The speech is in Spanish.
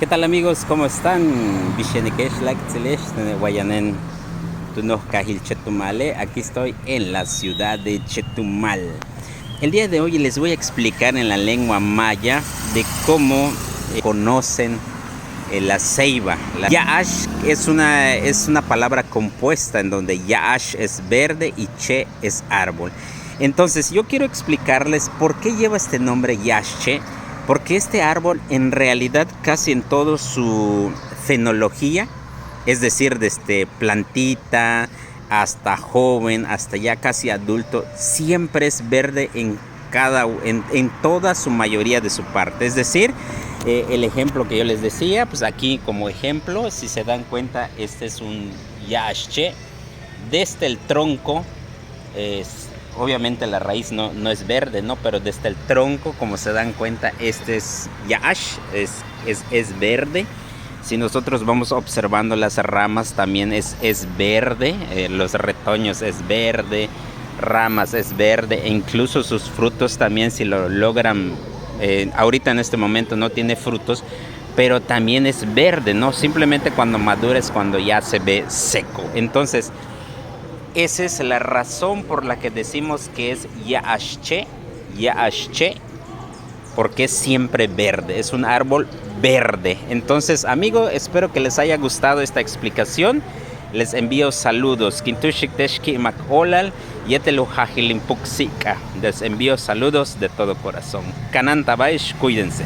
¿Qué tal amigos? ¿Cómo están? Aquí estoy en la ciudad de Chetumal. El día de hoy les voy a explicar en la lengua maya de cómo conocen la ceiba. Yaash es una palabra compuesta en donde Yaash es verde y Che es árbol. Entonces yo quiero explicarles por qué lleva este nombre Yaash, porque este árbol en realidad casi en toda su fenología, es decir, desde plantita hasta joven, hasta ya casi adulto, siempre es verde en toda su mayoría de su parte. Es decir, el ejemplo que yo les decía, pues aquí como ejemplo, si se dan cuenta, este es un yaash. Desde el tronco, obviamente la raíz no es verde, ¿no? Pero desde el tronco, como se dan cuenta, este es yaash, es verde. Si nosotros vamos observando las ramas, también es verde, los retoños es verde, ramas es verde, e incluso sus frutos también, si lo logran, ahorita en este momento no tiene frutos, pero también es verde, ¿no? Simplemente cuando madura es cuando ya se ve seco. Entonces, esa es la razón por la que decimos que es yaash, porque es siempre verde, es un árbol verde. Entonces, amigo, espero que les haya gustado esta explicación. Les envío saludos. Les envío saludos de todo corazón. Kanan Tabaish, cuídense.